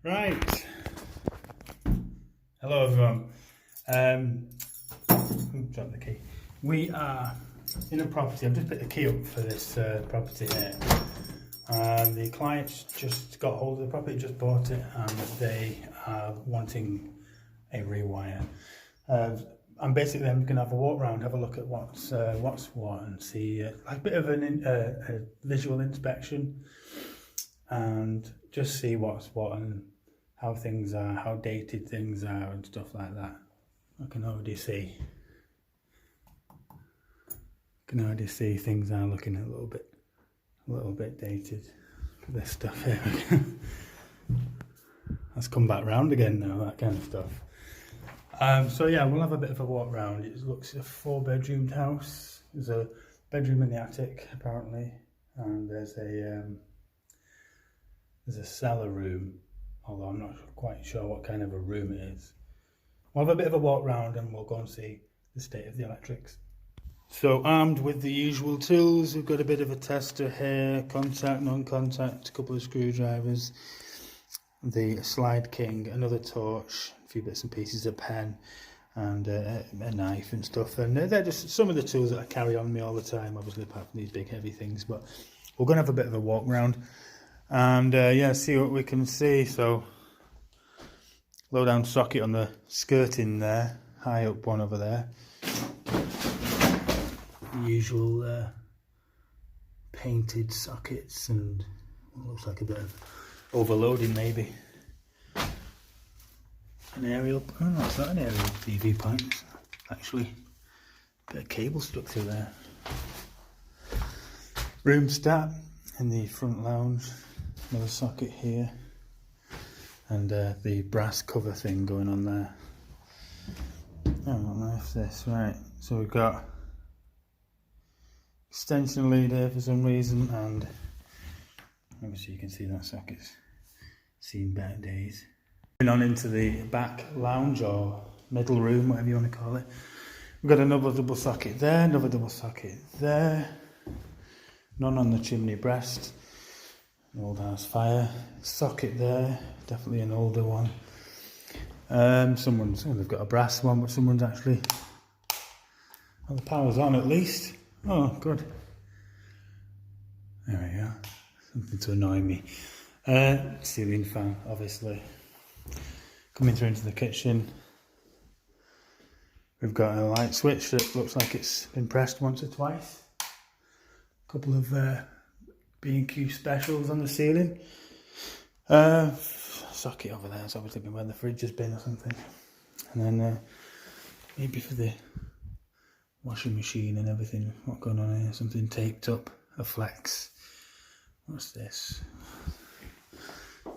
Right. Hello everyone. Drop the key. We are in a property. I've just picked the key up for this property here. The client's just got hold of the property, just bought it, and they are wanting a rewire. I'm basically going to have a walk around, have a look at what's what, and see like a bit of a visual inspection, and just see what's what and how things are, how dated things are, and stuff like that. I can already see things are looking a little bit dated for this stuff here. That's come back round again now, that kind of stuff. So yeah, we'll have a bit of a walk round. It looks a 4-bedroomed house. There's a bedroom in the attic apparently, and there's a cellar room, although I'm not quite sure what kind of a room it is. We'll have a bit of a walk round and we'll go and see the state of the electrics. So armed with the usual tools, we've got a bit of a tester here, contact, non-contact, a couple of screwdrivers, the slide king, another torch, a few bits and pieces, a pen, and a knife and stuff. And they're just some of the tools that I carry on me all the time, obviously apart from these big heavy things. But we're going to have a bit of a walk round and yeah, see what we can see. So low down socket on the skirting there, high up one over there. Usual painted sockets and what looks like a bit of overloading maybe. An aerial, oh no, it's not an aerial PV point, actually. Bit of cable stuck through there. Room stat in the front lounge, another socket here, and the brass cover thing going on there. I don't know if this, right, so we've got extension lead here for some reason, and obviously you can see that socket's seen better days. Moving on into the back lounge or middle room, whatever you want to call it. We've got another double socket there, another double socket there, none on the chimney breast, an old house fire, socket there, definitely an older one. They've got a brass one, but someone's actually, well, the power's on at least. Oh, good. There we go. Something to annoy me. Ceiling fan, obviously. Coming through into the kitchen. We've got a light switch that looks like it's been pressed once or twice. A couple of B&Q specials on the ceiling. Socket over there, it's obviously been where the fridge has been or something. And then maybe for the washing machine and everything, what's going on here? Something taped up, a flex. What's this?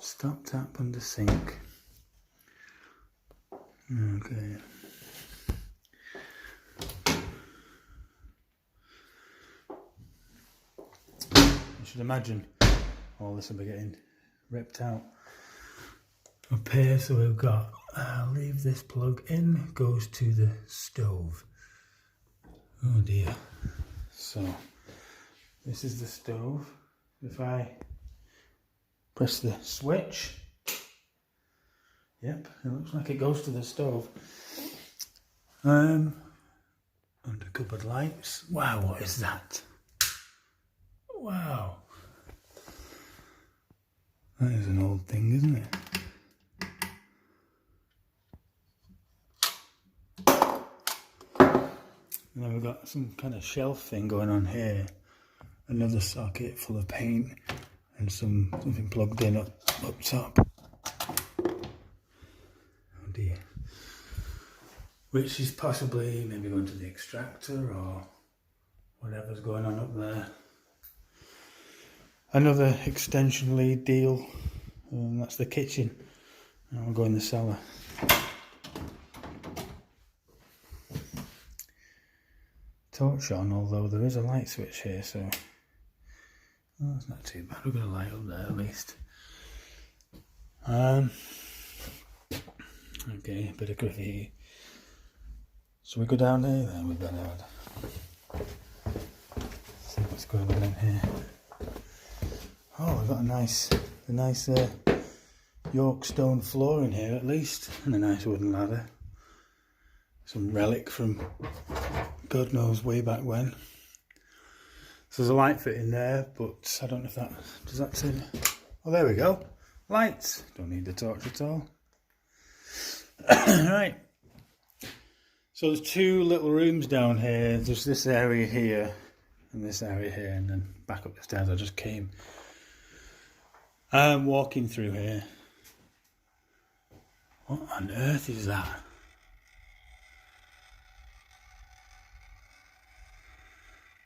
Stop tap under sink. Okay. You should imagine all this will be getting ripped out up here. So we've got, leave this plug in, goes to the stove. Oh dear. So this is the stove. If I press the switch, yep, it looks like it goes to the stove. Under cupboard lights. Wow, what is that? Wow. That is an old thing, isn't it? And then we've got some kind of shelf thing going on here. Another socket full of paint and something plugged in up top. Oh dear. Which is possibly maybe going to the extractor or whatever's going on up there. Another extension lead deal, and that's the kitchen. And we'll go in the cellar. Torch on, although there is a light switch here, so oh, that's not too bad. We've got a light up there at least. Okay, a bit of graffiti. So we go down here then with Bernard. See what's going on in here. Oh, we've got a nice York stone floor in here at least, and a nice wooden ladder. Some relic from God knows way back when. So there's a light fit in there, but I don't know if that, does that say? Oh, there we go. Lights. Don't need the torch at all. Right. So there's two little rooms down here. There's this area here and this area here, and then back up the stairs I just came. I'm walking through here. What on earth is that?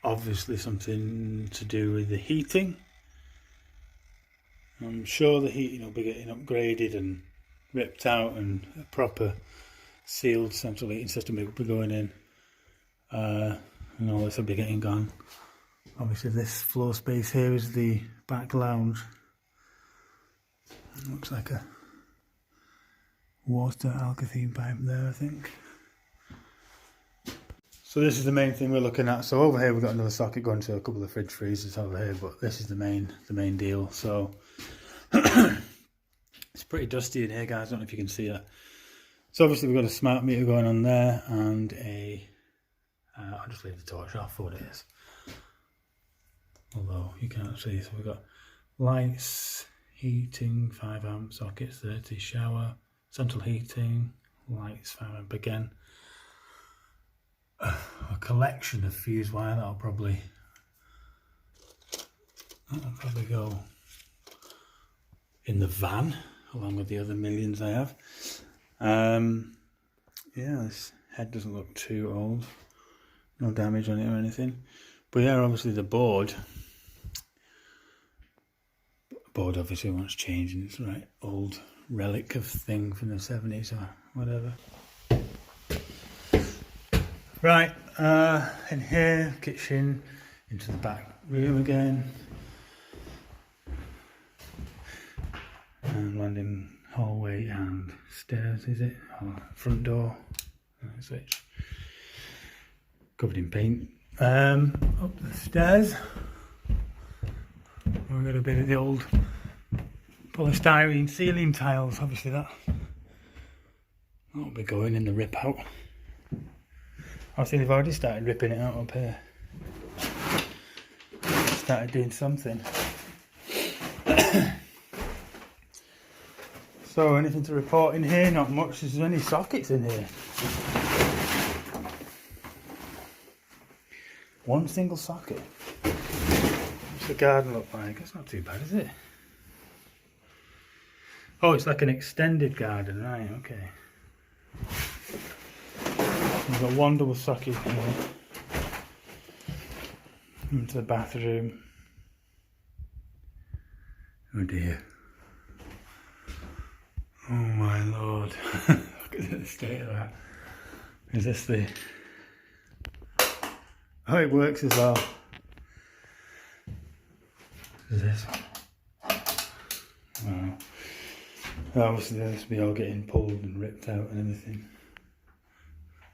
Obviously something to do with the heating. I'm sure the heating will be getting upgraded and ripped out, and a proper sealed central heating system will be going in. And all this will be getting gone. Obviously this floor space here is the back lounge. Looks like a water alkathene pipe there, I think. So this is the main thing we're looking at. So over here we've got another socket going to a couple of fridge freezers over here, but this is the main deal. So it's pretty dusty in here, guys. I don't know if you can see that. So obviously we've got a smart meter going on there, and a I'll just leave the torch off for what it is, although you can't see. So we've got lights, heating, 5 amp sockets, 30 shower, central heating, lights, 5 amp again. A collection of fuse wire that'll probably go in the van along with the other millions I have. Yeah, this head doesn't look too old, no damage on it or anything, but yeah, obviously the board obviously wants changing. It's a right old relic of thing from the 70s or whatever. Right, in here, kitchen, into the back room again, and landing hallway and stairs, is it? Or front door, switch, covered in paint. Up the stairs, we've got a bit of the old polystyrene ceiling tiles. Obviously that'll be going in the rip out. Obviously they've already started ripping it out up here. Started doing something. So anything to report in here? Not much. There's any sockets in here. One single socket. What's the garden look like? It's not too bad, is it? Oh, it's like an extended garden, right? Okay. We've got one double socket here into the bathroom. Oh dear. Oh my lord. Look at the state of that. Is this the... Oh, it works as well. Is this? Wow. Obviously this will be all getting pulled and ripped out and everything.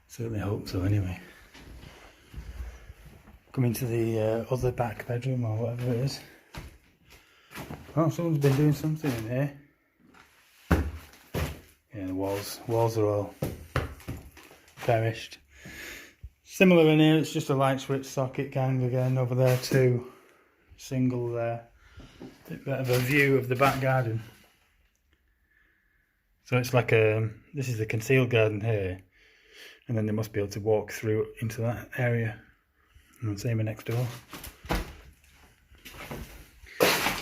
Certainly hope so anyway. Coming to the other back bedroom or whatever it is. Oh, someone's been doing something in here. Yeah, the walls are all terraced. Similar in here, it's just a light switch socket gang again over there too. Single there. Bit of a view of the back garden. So it's like this is the concealed garden here. And then they must be able to walk through into that area. And same next door.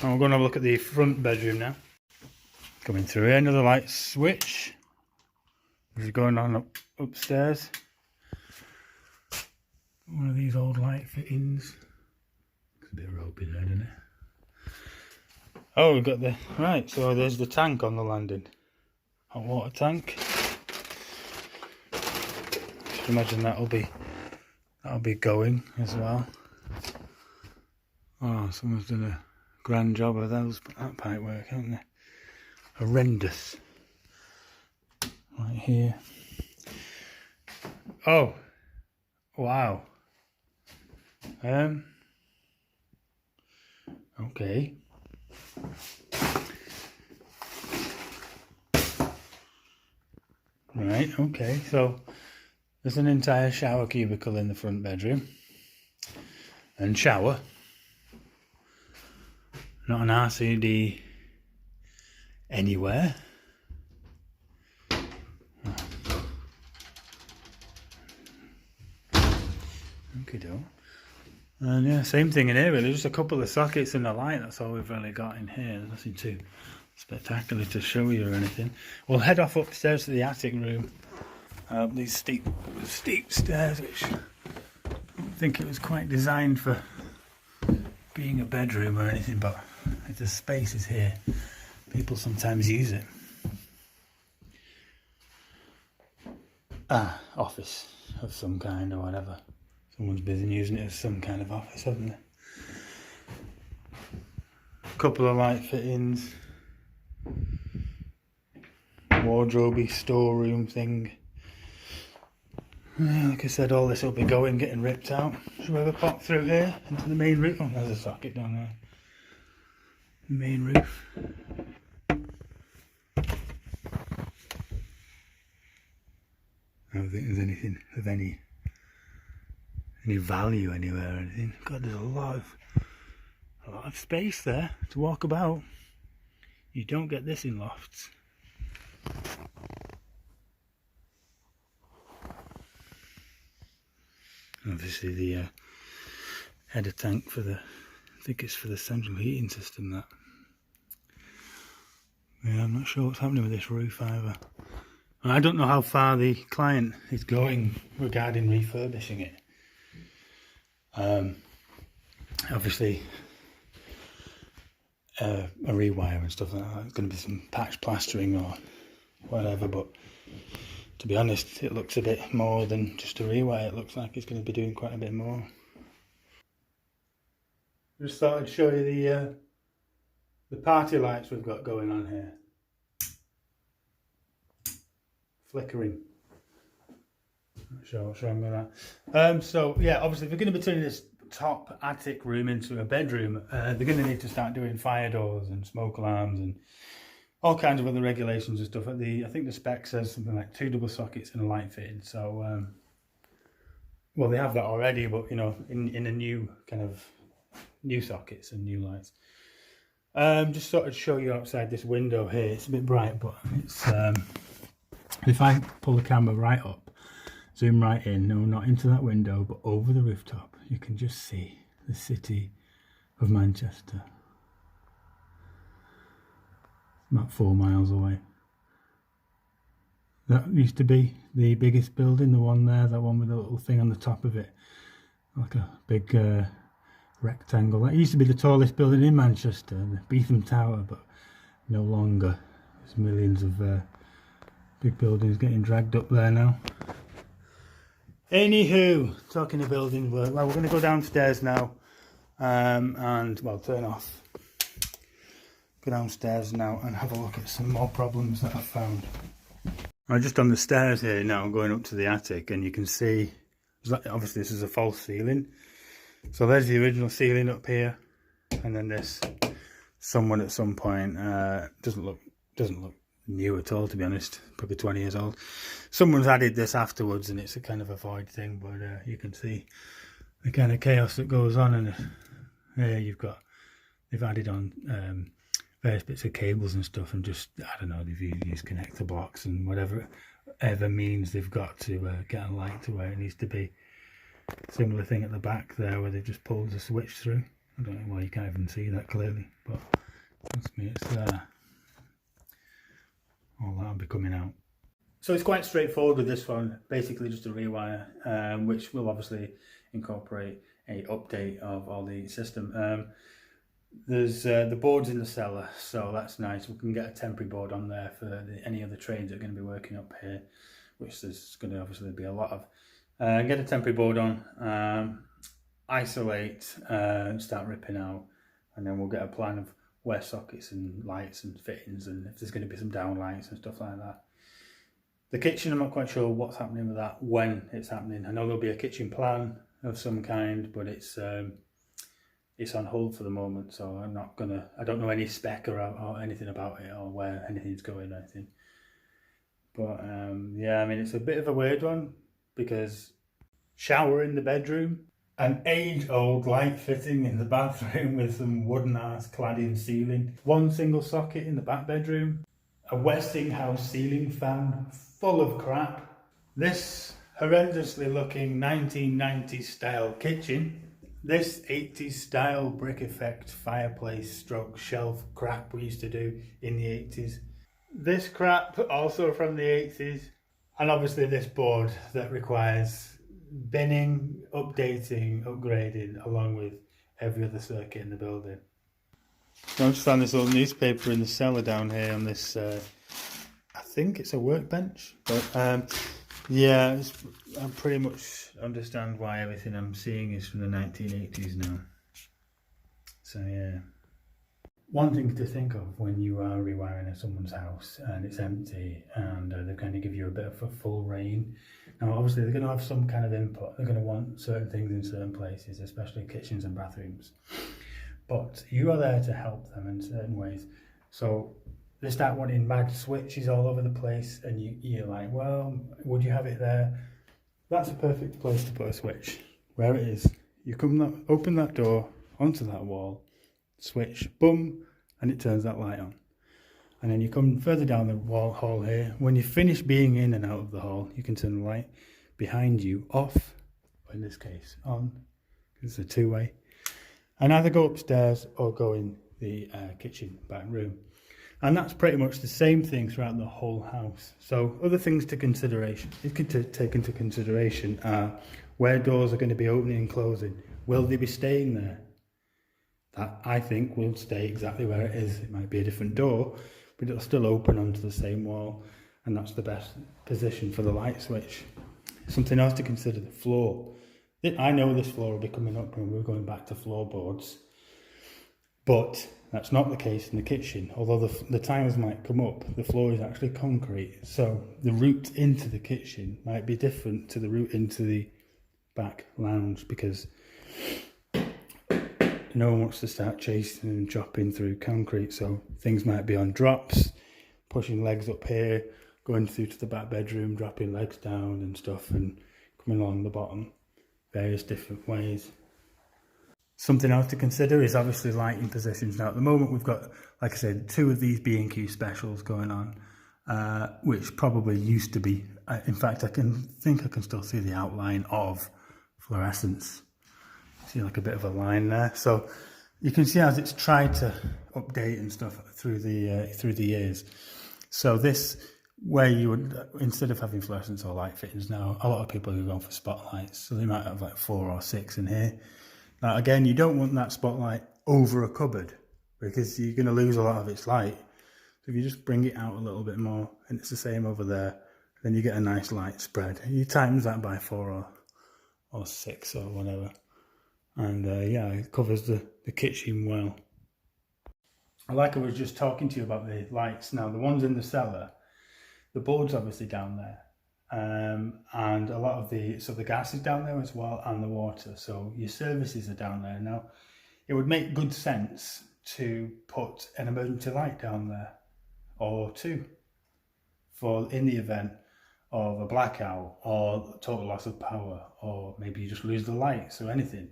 And we're going to have a look at the front bedroom now. Coming through here, another light switch. This is going on upstairs. One of these old light fittings. It's a bit ropey there, isn't it? Oh, we've got the... Right, so there's the tank on the landing. Hot water tank. Just imagine that'll be going as well. Oh, someone's done a grand job of that pipe work, haven't they? Horrendous. Right here. Oh, wow. Okay. Right, okay, so there's an entire shower cubicle in the front bedroom. And shower. Not an RCD anywhere. Okay, do. And yeah, same thing in here really, just a couple of sockets and a light, that's all we've really got in here. There's nothing too spectacular to show you or anything. We'll head off upstairs to the attic room. These steep stairs, which I don't think it was quite designed for being a bedroom or anything, but if the space is here, people sometimes use it. Office of some kind or whatever. Someone's busy using it as some kind of office, haven't they? A couple of light fittings. Wardrobe storeroom thing. Yeah, like I said, all this will be getting ripped out. Should we ever pop through here into the main roof? Oh, there's a socket down there. The main roof. I don't think there's anything of any value anywhere or anything. God, there's a lot of space there to walk about. You don't get this in lofts. Obviously the header tank for the, I think it's for the central heating system, that. Yeah, I'm not sure what's happening with this roof either. I don't know how far the client is going regarding refurbishing it. Obviously a rewire and stuff like that. It's going to be some patch plastering or whatever, but to be honest, it looks a bit more than just a rewire. It looks like it's going to be doing quite a bit more. Just thought I'd show you the party lights we've got going on here. Flickering. Not sure what's wrong with that. So yeah, obviously if we're going to be turning this top attic room into a bedroom, they're going to need to start doing fire doors and smoke alarms and all kinds of other regulations and stuff. I think the spec says something like 2 double sockets and a light fitting. So well, they have that already, but you know, in a new kind of new sockets and new lights. Just sort of show you outside this window here. It's a bit bright, but it's if I pull the camera right up, zoom right in, no, not into that window, but over the rooftop, you can just see the city of Manchester. About 4 miles away. That used to be the biggest building, the one there, that one with a little thing on the top of it, like a big rectangle. That used to be the tallest building in Manchester, the Beetham Tower, but no longer. There's millions of big buildings getting dragged up there now. Anywho, talking of building work, well, we're going to go downstairs now and, well, turn off. Go downstairs now and have a look at some more problems that I've found. I'm just on the stairs here now, going up to the attic, and you can see, obviously this is a false ceiling. So there's the original ceiling up here, and then this, someone at some point, doesn't look new at all, to be honest, probably 20 years old. Someone's added this afterwards, and it's a kind of a void thing, but you can see the kind of chaos that goes on, and here they've added on various bits of cables and stuff, and just, I don't know, they've used connector blocks and whatever means they've got to get a light to where it needs to be. Similar thing at the back there where they've just pulled the switch through. I don't know why you can't even see that clearly, but trust me, it's there. All that'll be coming out. So it's quite straightforward with this one, basically just a rewire, which will obviously incorporate a update of all the system. There's the boards in the cellar, so that's nice. We can get a temporary board on there for any other trains that are going to be working up here, which there's going to obviously be a lot of. Get a temporary board on, isolate, start ripping out, and then we'll get a plan of where sockets and lights and fittings, and if there's going to be some downlights and stuff like that. The kitchen, I'm not quite sure what's happening with that, when it's happening. I know there'll be a kitchen plan of some kind, but it's on hold for the moment, so I don't know any spec or anything about it, or where anything's going or anything. But yeah, I mean, it's a bit of a weird one because shower in the bedroom, an age-old light fitting in the bathroom with some wooden-ass cladding ceiling, one single socket in the back bedroom, a Westinghouse ceiling fan full of crap, this horrendously looking 1990s style kitchen, this 80s style brick effect fireplace stroke shelf crap we used to do in the 80s, this crap also from the 80s, and obviously this board that requires binning, updating, upgrading along with every other circuit in the building. So I just found this old newspaper in the cellar down here on this, I think it's a workbench, but yeah, I pretty much understand why everything I'm seeing is from the 1980s now. So yeah. One thing to think of when you are rewiring someone's house and it's empty and they're going to give you a bit of a full reign. Now obviously they're going to have some kind of input, they're going to want certain things in certain places, especially kitchens and bathrooms. But you are there to help them in certain ways. So they start wanting mad switches all over the place and you're like, well, would you have it there? That's a perfect place to put a switch. Where it is, you open that door onto that wall, switch, boom, and it turns that light on. And then you come further down the hall here. When you finish being in and out of the hall, you can turn the light behind you off, or in this case on, because it's a two-way, and either go upstairs or go in the kitchen back room. And that's pretty much the same thing throughout the whole house. So other things to consideration, you can take into consideration are where doors are going to be opening and closing. Will they be staying there? That I think will stay exactly where it is. It might be a different door, but it'll still open onto the same wall, and that's the best position for the light switch. Something else to consider, the floor. I know this floor will be coming up when we're going back to floorboards, but that's not the case in the kitchen. Although the tiles might come up, the floor is actually concrete, so the route into the kitchen might be different to the route into the back lounge, because no one wants to start chasing and chopping through concrete, so things might be on drops, pushing legs up here, going through to the back bedroom, dropping legs down and stuff, and coming along the bottom, various different ways. Something else to consider is obviously lighting positions. Now at the moment we've got, like I said, 2 of these B&Q specials going on, which probably used to be, in fact I can still see the outline of fluorescence. See like a bit of a line there, so you can see as it's tried to update and stuff through the years. So this, where you would, instead of having fluorescence or light fittings now, a lot of people are going for spotlights, so they might have like 4 or 6 in here. Now again, you don't want that spotlight over a cupboard because you're going to lose a lot of its light. So if you just bring it out a little bit more, and it's the same over there, then you get a nice light spread. You times that by 4 or 6 or whatever. And yeah, it covers the kitchen well. Like I was just talking to you about the lights. Now the ones in the cellar, the board's obviously down there, and a lot of the gas is down there as well, and the water. So your services are down there. Now it would make good sense to put an emergency light down there, or 2, for in the event of a blackout or total loss of power, or maybe you just lose the lights or anything.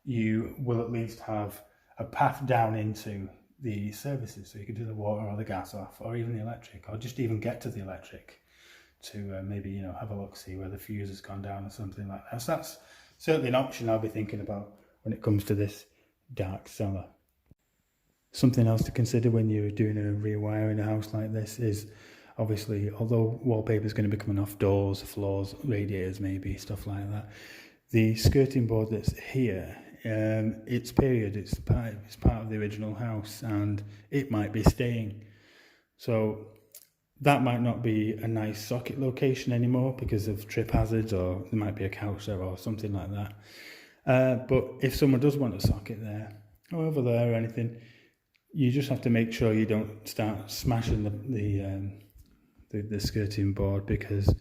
You will at least have a path down into the services, so you can do the water or the gas off, or even the electric, or just even get to the electric to maybe have a look, see where the fuse has gone down or something like that. So that's certainly an option I'll be thinking about when it comes to this dark cellar. Something else to consider when you're doing a rewire in a house like this is, obviously, although wallpaper is going to be coming off doors, floors, radiators maybe, stuff like that, the skirting board that's here, it's period, it's part of the original house, and it might be staying. So that might not be a nice socket location anymore because of trip hazards, or there might be a couch there or something like that. But if someone does want a socket there, or over there or anything, you just have to make sure you don't start smashing the skirting board, because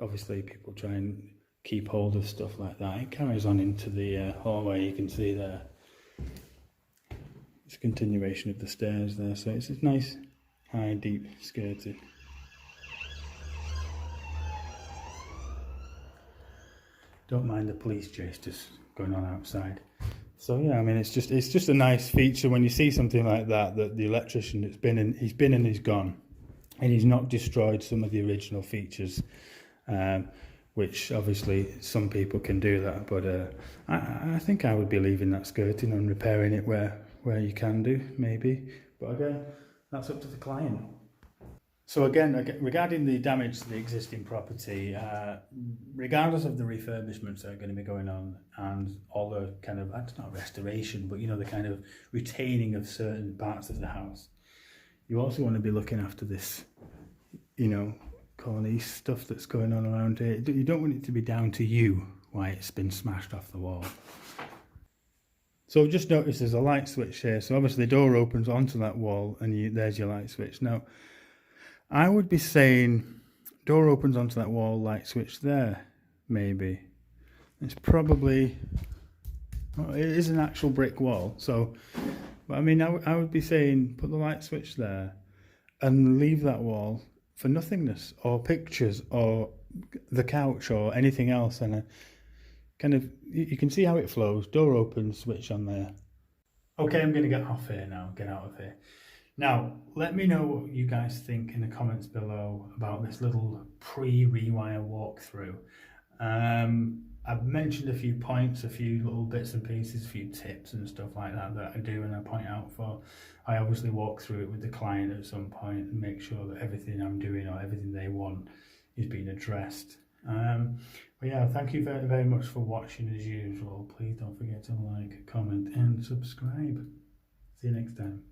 obviously people try and keep hold of stuff like that. It carries on into the hallway. You can see there, it's a continuation of the stairs there, so it's a nice high deep skirting. don't mind the police chase just going on outside. So yeah, I mean, it's just a nice feature when you see something like that, that the electrician he's been and he's gone, and he's not destroyed some of the original features, which obviously some people can do that, but I think I would be leaving that skirting and repairing it where you can do, maybe. But again, that's up to the client. So again, regarding the damage to the existing property, regardless of the refurbishments that are going to be going on and all the kind of, it's not restoration, but you know, the kind of retaining of certain parts of the house, you also want to be looking after this, you know, cornice stuff that's going on around here. You don't want it to be down to you why it's been smashed off the wall. So just notice there's a light switch here. So obviously the door opens onto that wall and there's your light switch. Now, I would be saying door opens onto that wall, light switch there, maybe. It's probably, well, it is an actual brick wall. So, but I mean, I would be saying put the light switch there and leave that wall for nothingness or pictures or the couch or anything else. And kind of, you can see how it flows. Door opens, switch on there. Okay, I'm going to get off here now, get out of here. Now, let me know what you guys think in the comments below about this little pre-rewire walkthrough. I've mentioned a few points, a few little bits and pieces, a few tips and stuff like that that I do and I point out for. I obviously walk through it with the client at some point and make sure that everything I'm doing or everything they want is being addressed. But yeah, thank you very, very much for watching as usual. Please don't forget to like, comment and subscribe. See you next time.